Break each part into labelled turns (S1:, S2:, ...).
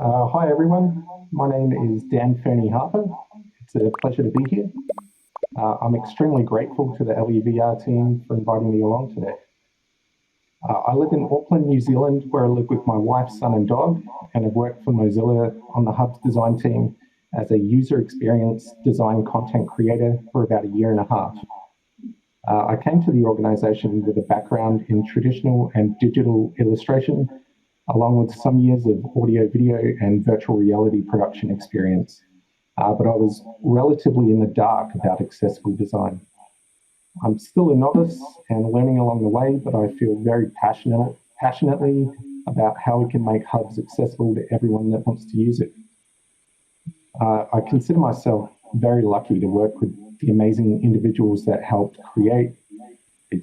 S1: Hi everyone, my name is Dan Fernie-Harper. It's a pleasure to be here. I'm extremely grateful to the LEVR team for inviting me along today. I live in Auckland, New Zealand, where I live with my wife, son and dog, and have worked for Mozilla on the Hubs design team as a user experience design content creator for about a year and a half. I came to the organization with a background in traditional and digital illustration, along with some years of audio, video, and virtual reality production experience. But I was relatively in the dark about accessible design. I'm still a novice and learning along the way, but I feel very passionately about how we can make Hubs accessible to everyone that wants to use it. I consider myself very lucky to work with the amazing individuals that helped create,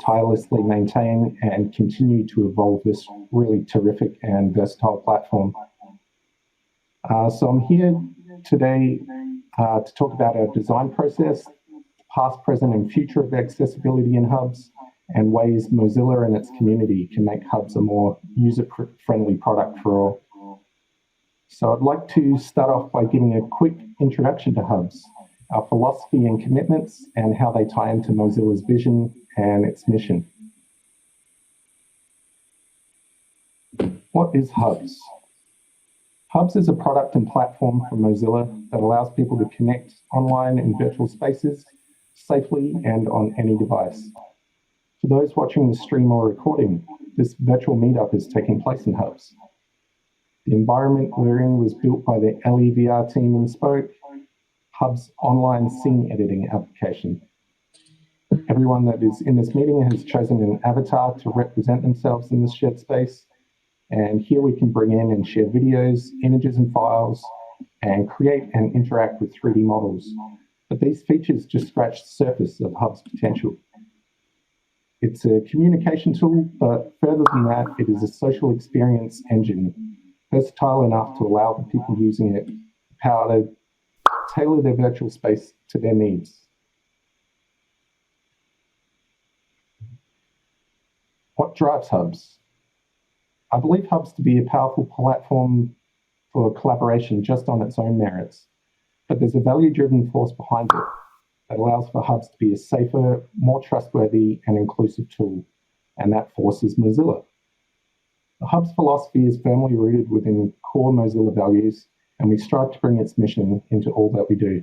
S1: tirelessly maintain, and continue to evolve this really terrific and versatile platform. So I'm here today to talk about our design process, past, present, and future of accessibility in Hubs, and ways Mozilla and its community can make Hubs a more user-friendly product for all. So I'd like to start off by giving a quick introduction to Hubs, our philosophy and commitments, and how they tie into Mozilla's vision and its mission. What is Hubs? Hubs is a product and platform from Mozilla that allows people to connect online in virtual spaces safely and on any device. For those watching the stream or recording, this virtual meetup is taking place in Hubs. The environment we're in was built by the LEVR team in Spoke, Hub's online scene editing application. Everyone that is in this meeting has chosen an avatar to represent themselves in this shared space. And here we can bring in and share videos, images and files, and create and interact with 3D models. But these features just scratch the surface of Hub's potential. It's a communication tool, but further than that, it is a social experience engine, versatile enough to allow the people using it the power to tailor their virtual space to their needs. What drives Hubs? I believe Hubs to be a powerful platform for collaboration just on its own merits, but there's a value-driven force behind it that allows for Hubs to be a safer, more trustworthy and inclusive tool, and that force is Mozilla. The Hubs philosophy is firmly rooted within core Mozilla values, and we strive to bring its mission into all that we do.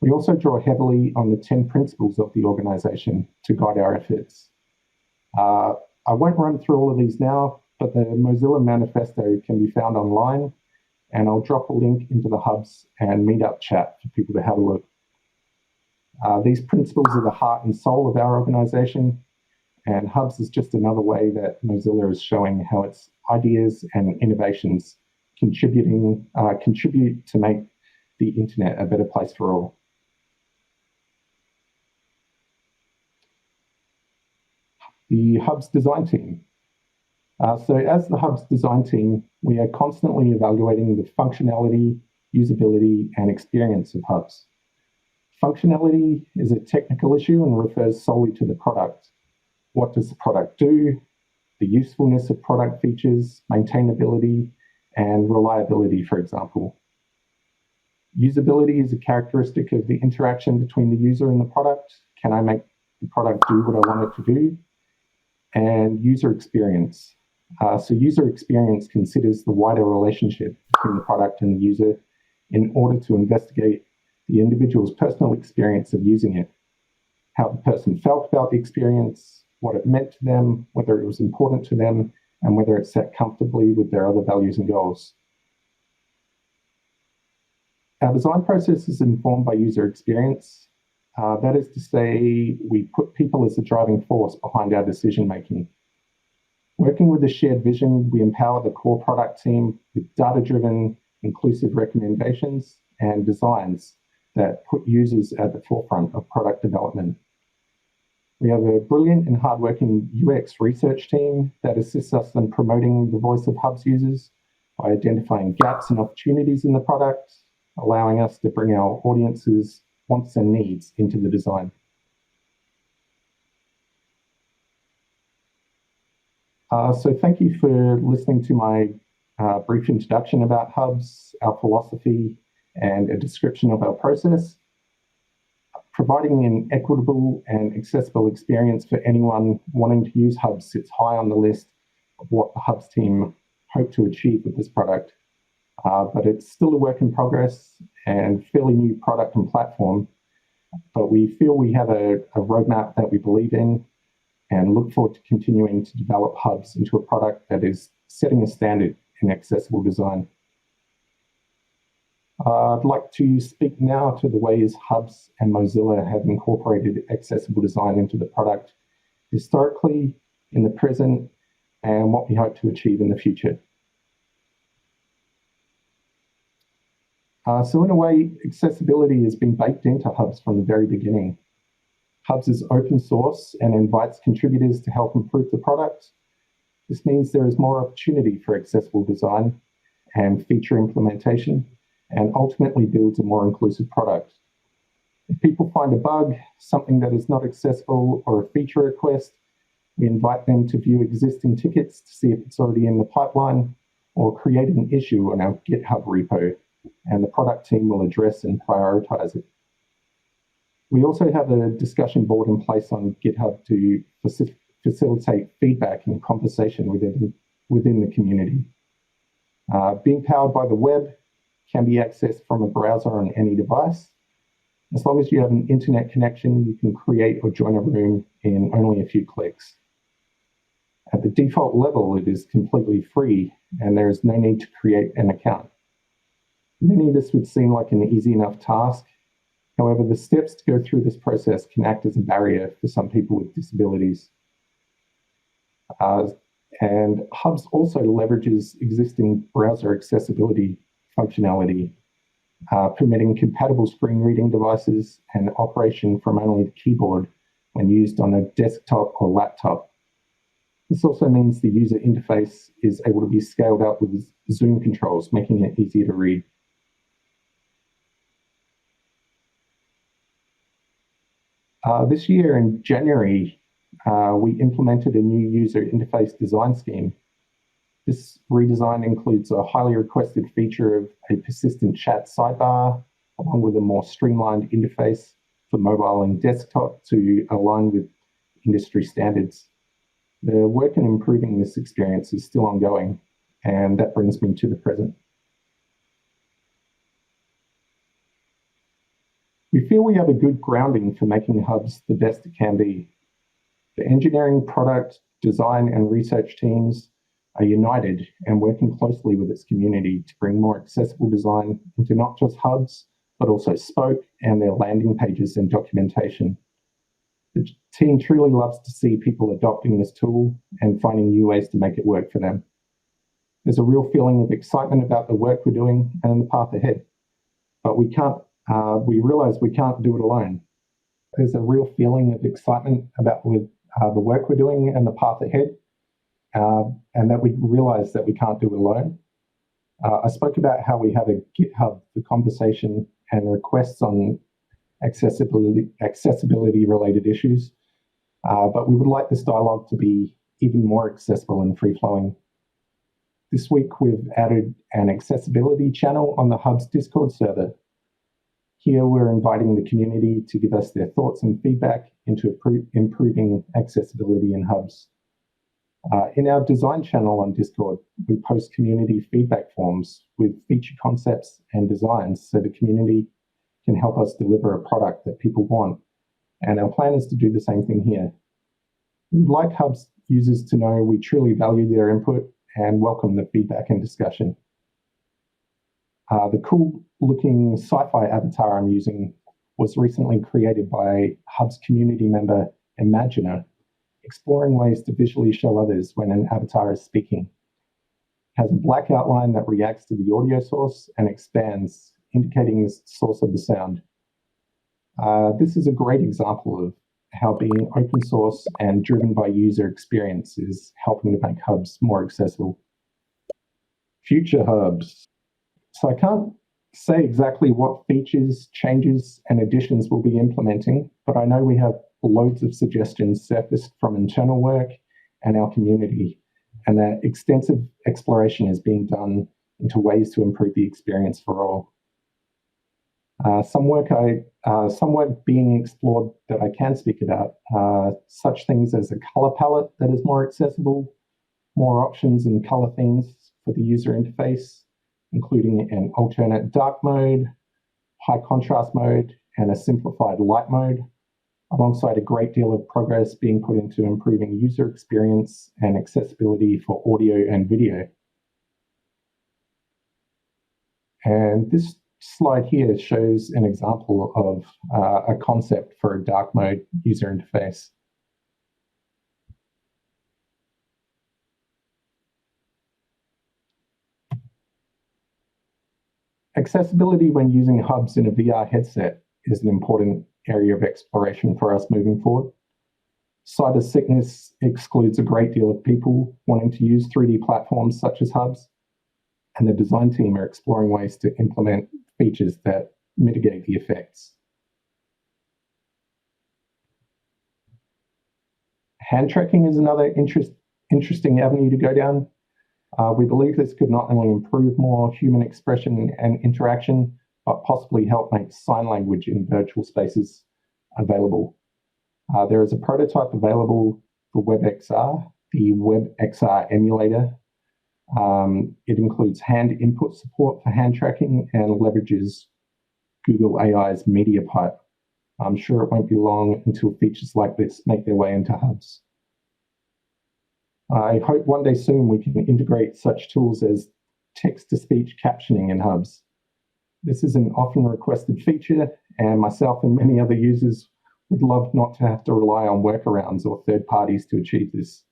S1: We also draw heavily on the 10 principles of the organization to guide our efforts. I won't run through all of these now, but the Mozilla manifesto can be found online, and I'll drop a link into the Hubs and Meetup chat for people to have a look. These principles are the heart and soul of our organization, and Hubs is just another way that Mozilla is showing how its ideas and innovations contribute to make the internet a better place for all. The Hubs design team. So as the Hubs design team, we are constantly evaluating the functionality, usability, and experience of Hubs. Functionality is a technical issue and refers solely to the product. What does the product do? The usefulness of product features, maintainability, and reliability, for example. Usability is a characteristic of the interaction between the user and the product. Can I make the product do what I want it to do? And user experience. So user experience considers the wider relationship between the product and the user in order to investigate the individual's personal experience of using it, how the person felt about the experience, what it meant to them, whether it was important to them, and whether it sat comfortably with their other values and goals. Our design process is informed by user experience. That is to say, we put people as the driving force behind our decision-making. Working with a shared vision, we empower the core product team with data-driven, inclusive recommendations and designs that put users at the forefront of product development. We have a brilliant and hardworking UX research team that assists us in promoting the voice of Hubs users by identifying gaps and opportunities in the product, allowing us to bring our audience's wants and needs into the design. So thank you for listening to my a brief introduction about Hubs, our philosophy, and a description of our process. Providing an equitable and accessible experience for anyone wanting to use Hubs sits high on the list of what the Hubs team hope to achieve with this product. But it's still a work in progress and fairly new product and platform. But we feel we have a roadmap that we believe in and look forward to continuing to develop Hubs into a product that is setting a standard in accessible design. I'd like to speak now to the ways Hubs and Mozilla have incorporated accessible design into the product historically, in the present, and what we hope to achieve in the future. So in a way, accessibility has been baked into Hubs from the very beginning. Hubs is open source and invites contributors to help improve the product. This means there is more opportunity for accessible design and feature implementation, and ultimately builds a more inclusive product. If people find a bug, something that is not accessible, or a feature request, we invite them to view existing tickets to see if it's already in the pipeline, or create an issue on our GitHub repo, and the product team will address and prioritize it. We also have a discussion board in place on GitHub to facilitate feedback and conversation within the community. Being powered by the web, can be accessed from a browser on any device. As long as you have an internet connection, you can create or join a room in only a few clicks. At the default level, it is completely free, and there is no need to create an account. Many of this would seem like an easy enough task. However, the steps to go through this process can act as a barrier for some people with disabilities. And Hubs also leverages existing browser accessibility functionality, permitting compatible screen reading devices and operation from only the keyboard when used on a desktop or laptop. This also means the user interface is able to be scaled up with zoom controls, making it easier to read. This year in January, we implemented a new user interface design scheme. This redesign includes a highly requested feature of a persistent chat sidebar, along with a more streamlined interface for mobile and desktop to align with industry standards. The work in improving this experience is still ongoing, and that brings me to the present. We feel we have a good grounding for making Hubs the best it can be. The engineering, product, design, and research teams are united and working closely with its community to bring more accessible design into not just Hubs, but also Spoke and their landing pages and documentation. The team truly loves to see people adopting this tool and finding new ways to make it work for them. There's a real feeling of excitement about the work we're doing and the path ahead, but we realize we can't do it alone. There's a real feeling of excitement about the work we're doing and the path ahead, and that we realize that we can't do it alone. I spoke about how we have a GitHub for conversation and requests on accessibility related issues, but we would like this dialogue to be even more accessible and free-flowing. This week, we've added an accessibility channel on the Hubs Discord server. Here, we're inviting the community to give us their thoughts and feedback into improving accessibility in Hubs. In our design channel on Discord, we post community feedback forms with feature concepts and designs so the community can help us deliver a product that people want. And our plan is to do the same thing here. We'd like Hubs users to know we truly value their input and welcome the feedback and discussion. The cool-looking sci-fi avatar I'm using was recently created by Hubs community member Imaginer, exploring ways to visually show others when an avatar is speaking. It has a black outline that reacts to the audio source and expands, indicating the source of the sound. This is a great example of how being open source and driven by user experience is helping to make Hubs more accessible. Future Hubs. So I can't say exactly what features, changes, and additions we'll be implementing, but I know we have loads of suggestions surfaced from internal work and our community, and that extensive exploration is being done into ways to improve the experience for all. Some work being explored that I can speak about, such things as a color palette that is more accessible, more options in color themes for the user interface, including an alternate dark mode, high contrast mode, and a simplified light mode, alongside a great deal of progress being put into improving user experience and accessibility for audio and video. And this slide here shows an example of a concept for a dark mode user interface. Accessibility when using Hubs in a VR headset is an important area of exploration for us moving forward. Sight of sickness excludes a great deal of people wanting to use 3D platforms such as Hubs, and the design team are exploring ways to implement features that mitigate the effects. Hand tracking is another interesting avenue to go down. We believe this could not only improve more human expression and interaction, but possibly help make sign language in virtual spaces available. There is a prototype available for Webxr, the Webxr emulator. It includes hand input support for hand tracking and leverages Google AI's media pipe. I'm sure it won't be long until features like this make their way into Hubs. I hope one day soon we can integrate such tools as text-to-speech captioning in Hubs. This is an often requested feature, and myself and many other users would love not to have to rely on workarounds or third parties to achieve this.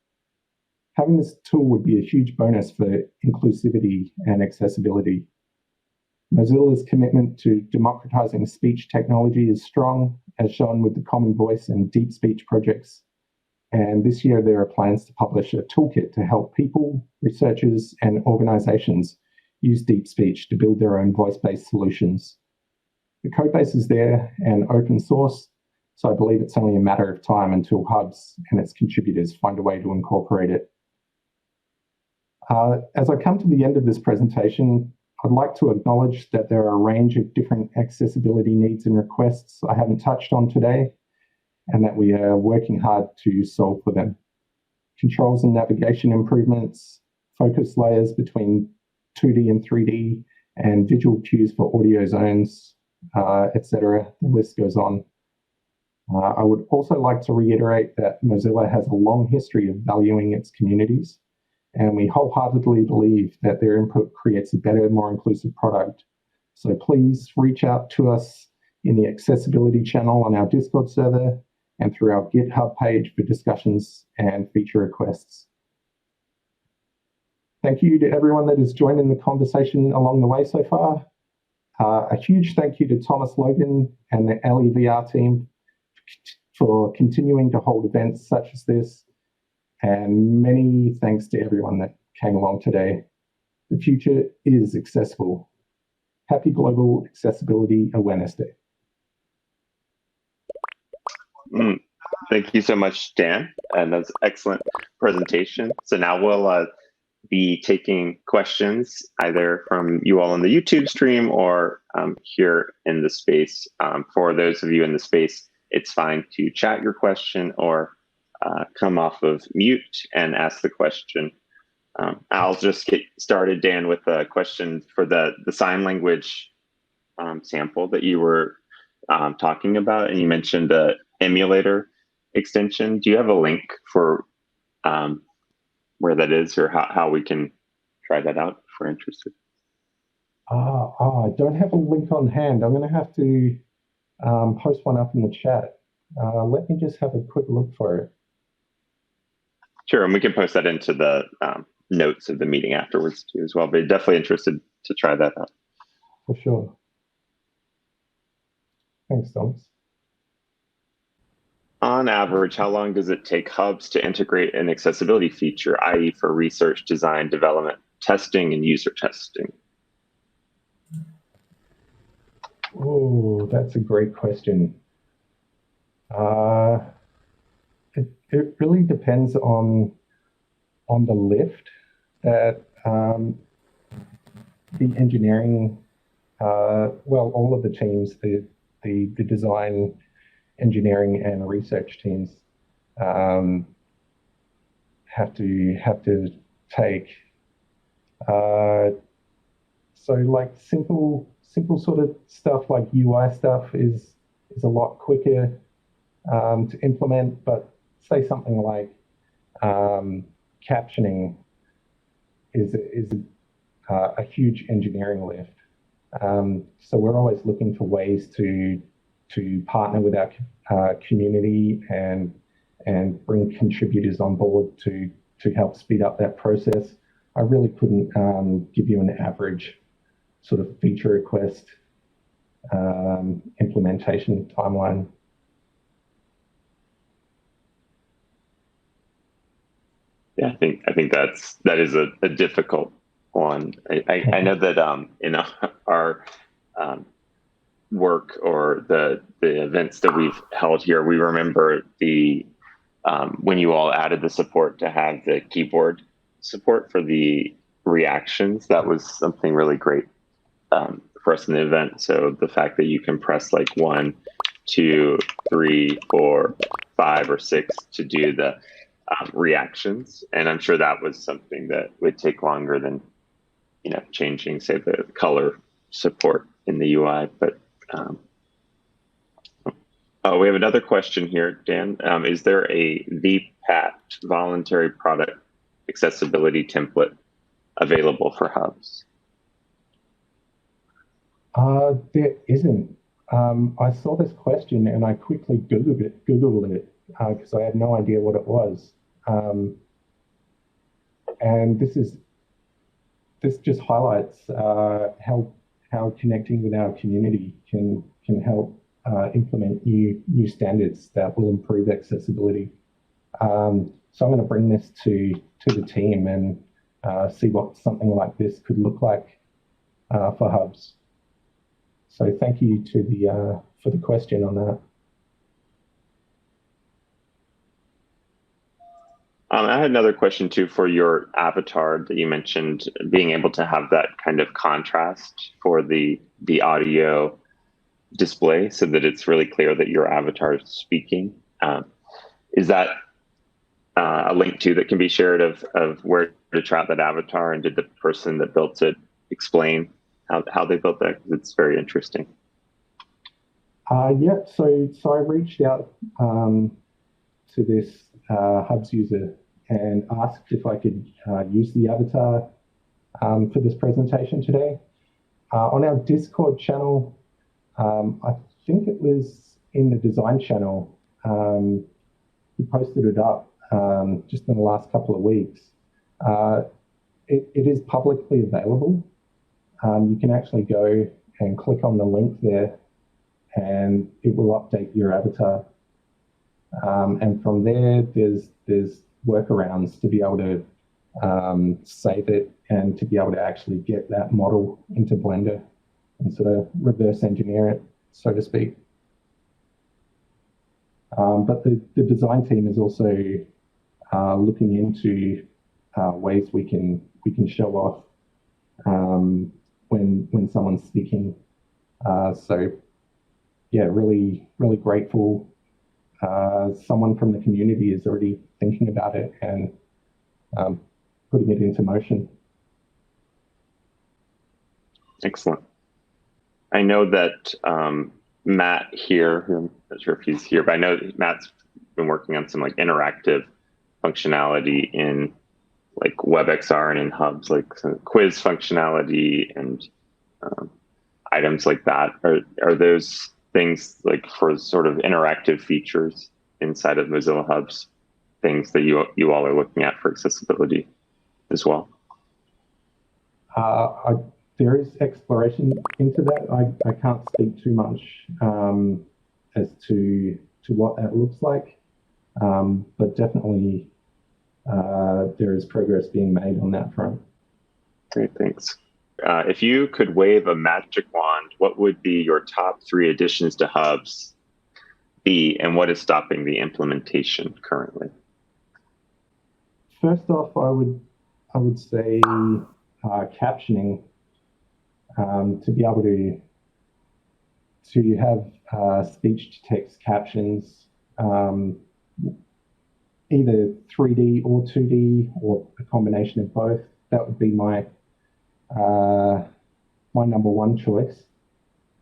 S1: Having this tool would be a huge bonus for inclusivity and accessibility. Mozilla's commitment to democratizing speech technology is strong, as shown with the Common Voice and Deep Speech projects. And this year there are plans to publish a toolkit to help people, researchers, and organizations use deep speech to build their own voice-based solutions. The codebase is there and open source, so I believe it's only a matter of time until Hubs and its contributors find a way to incorporate it. As I come to the end of this presentation, I'd like to acknowledge that there are a range of different accessibility needs and requests I haven't touched on today, and that we are working hard to solve for them. Controls and navigation improvements, focus layers between 2D and 3D, and visual cues for audio zones, etc. The list goes on. I would also like to reiterate that Mozilla has a long history of valuing its communities, and we wholeheartedly believe that their input creates a better, more inclusive product. So please reach out to us in the accessibility channel on our Discord server and through our GitHub page for discussions and feature requests. Thank you to everyone that has joined in the conversation along the way so far. A huge thank you to Thomas Logan and the LEVR team for continuing to hold events such as this, and many thanks to everyone that came along today. The future is accessible. Happy Global Accessibility Awareness Day.
S2: Thank you so much, Dan, and that's an excellent presentation. So now we'll be taking questions either from you all on the YouTube stream or here in the space. For those of you in the space, it's fine to chat your question or come off of mute and ask the question. I'll just get started, Dan, with a question for the sign language sample that you were talking about, and you mentioned the emulator extension. Do you have a link for where that is, or how we can try that out if we're interested?
S1: I don't have a link on hand. I'm going to have to post one up in the chat. Let me just have a quick look for it.
S2: Sure, and we can post that into the notes of the meeting afterwards too as well, but definitely interested to try that out.
S1: For sure. Thanks, Thomas.
S2: On average, how long does it take Hubs to integrate an accessibility feature, i.e. for research, design, development, testing, and user testing?
S1: Oh, that's a great question. It really depends on on the lift that the engineering, well, all of the teams, the design, engineering, and research teams have to take. So like simple sort of stuff like UI stuff is a lot quicker to implement, but say something like captioning is a huge engineering lift. So we're always looking for ways to partner with our community and bring contributors on board to help speed up that process. I really couldn't give you an average sort of feature request implementation timeline.
S2: Yeah, I think that is a difficult one. I know that in our work or the events that we've held here, we remember the when you all added the support to have the keyboard support for the reactions. That was something really great for us in the event. So the fact that you can press like 1, 2, 3, 4, 5, or 6 to do the reactions, and I'm sure that was something that would take longer than changing, say, the color support in the UI. But we have another question here, Dan. Is there a VPAT, voluntary product accessibility template, available for Hubs?
S1: There isn't. I saw this question and I quickly Googled it because I had no idea what it was. And this just highlights how connecting with our community can help implement new standards that will improve accessibility. So I'm going to bring this to the team and see what something like this could look like for Hubs. So thank you for the question on that.
S2: I had another question too for your avatar that you mentioned, being able to have that kind of contrast for the audio display so that it's really clear that your avatar is speaking. Is that a link too that can be shared of where to track that avatar, and did the person that built it explain how they built that? Because it's very interesting.
S1: Yeah, so I reached out to this Hubs user and asked if I could use the avatar for this presentation today. On our Discord channel, I think it was in the design channel, we posted it up just in the last couple of weeks. It is publicly available. You can actually go and click on the link there and it will update your avatar. And from there, there's workarounds to be able to save it and to be able to actually get that model into Blender and sort of reverse engineer it, so to speak. But the design team is also looking into ways we can show off when someone's speaking. So yeah, really grateful. Someone from the community is already thinking about it and putting it into motion.
S2: Excellent. I know that Matt here, I'm not sure if he's here, but I know Matt's been working on some like interactive functionality in like Webxr and in Hubs, like some quiz functionality and items like that. Are those things like for sort of interactive features inside of Mozilla Hubs, things that you all are looking at for accessibility as well?
S1: There is exploration into that. I can't speak too much as to what that looks like, but definitely there is progress being made on that front.
S2: Great, thanks. If you could wave a magic wand, what would be your top 3 additions to Hubs be, and what is stopping the implementation currently?
S1: first off, I would say captioning, to be able to have speech to text captions, either 3D or 2D or a combination of both. That would be my my number one choice.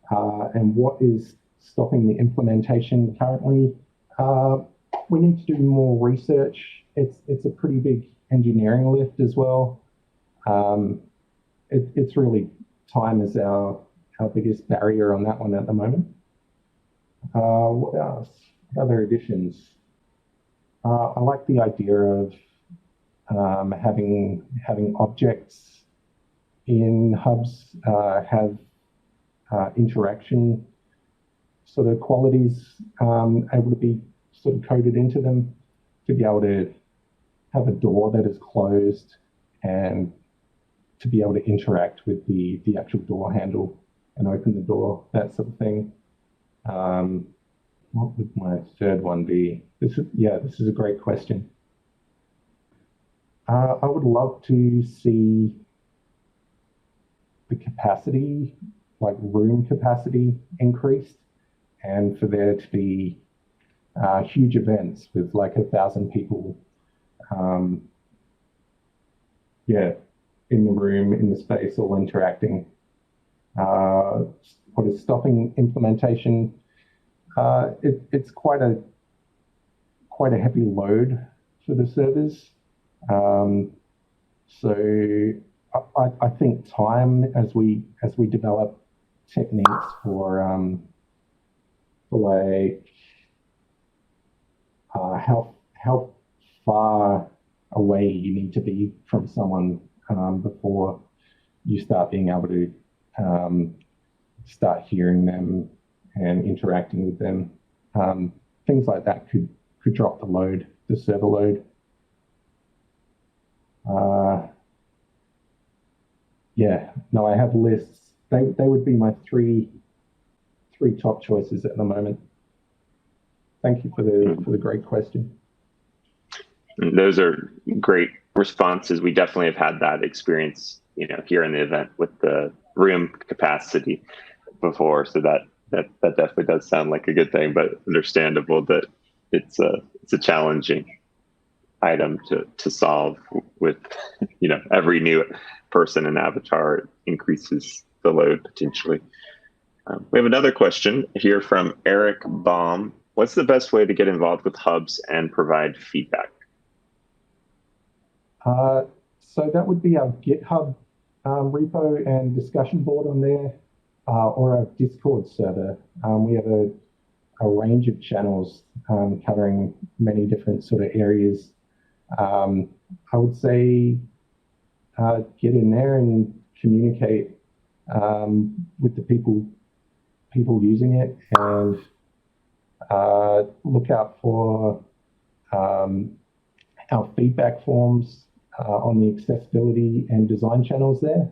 S1: And what is stopping the implementation currently? We need to do more research. It's a pretty big engineering lift as well. It's really time is our biggest barrier on that one at the moment. What else? Other additions? I like the idea of having objects in hubs have interaction sort of qualities able to be sort of coded into them, to be able to have a door that is closed and to be able to interact with the actual door handle and open the door, that sort of thing. What would my third one be? This is a great question. I would love to see the capacity, like room capacity, increased, and for there to be huge events with like 1,000 people, in the room, in the space, all interacting. What is stopping implementation? It's quite a heavy load for the servers. So I think time as we develop techniques for like how far away you need to be from someone before you start being able to start hearing them and interacting with them. Things like that could drop the server load. I have lists. They would be my three top choices at the moment. Thank you for the great question.
S2: Those are great responses. We definitely have had that experience, here in the event with the room capacity before. So that definitely does sound like a good thing, but understandable that it's a challenging item to solve with, every new person and avatar increases the load potentially. We have another question here from Eric Baum. What's the best way to get involved with hubs and provide feedback?
S1: So that would be our GitHub repo and discussion board on there, or our Discord server. We have a range of channels covering many different sort of areas. I would say get in there and communicate with the people using it, and look out for our feedback forms on the accessibility and design channels there.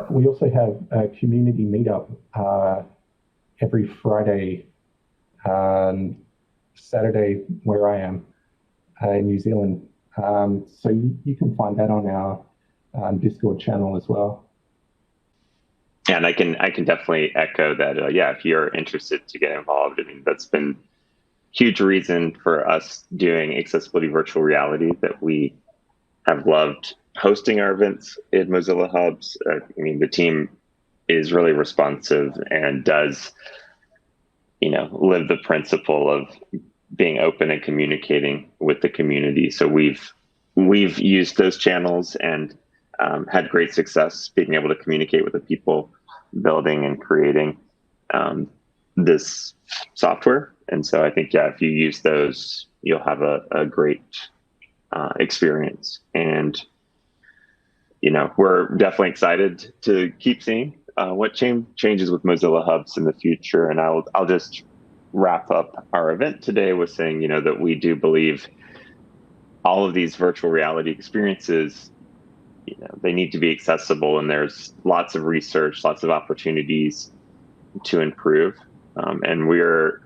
S1: We also have a community meetup every Friday, Saturday where I am in New Zealand. So you can find that on our Discord channel as well.
S2: And I can definitely echo that. If you're interested to get involved, that's been huge reason for us doing accessibility virtual reality, that we have loved hosting our events in Mozilla Hubs. The team is really responsive and does, live the principle of being open and communicating with the community. So we've used those channels and had great success being able to communicate with the people building and creating this software. And so I think, if you use those, you'll have a great experience. And, we're definitely excited to keep seeing what changes with Mozilla Hubs in the future. And I'll just wrap up our event today with saying, that we do believe all of these virtual reality experiences, they need to be accessible, and there's lots of research, lots of opportunities to improve. And we're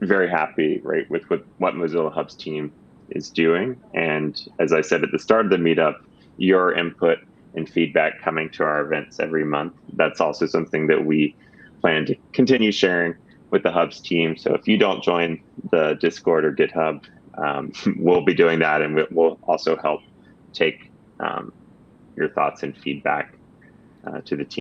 S2: very happy, right, with what Mozilla Hubs team is doing. And as I said at the start of the meetup, your input and feedback coming to our events every month, that's also something that we plan to continue sharing with the Hubs team. So if you don't join the Discord or GitHub, we'll be doing that, and we'll also help take your thoughts and feedback to the team.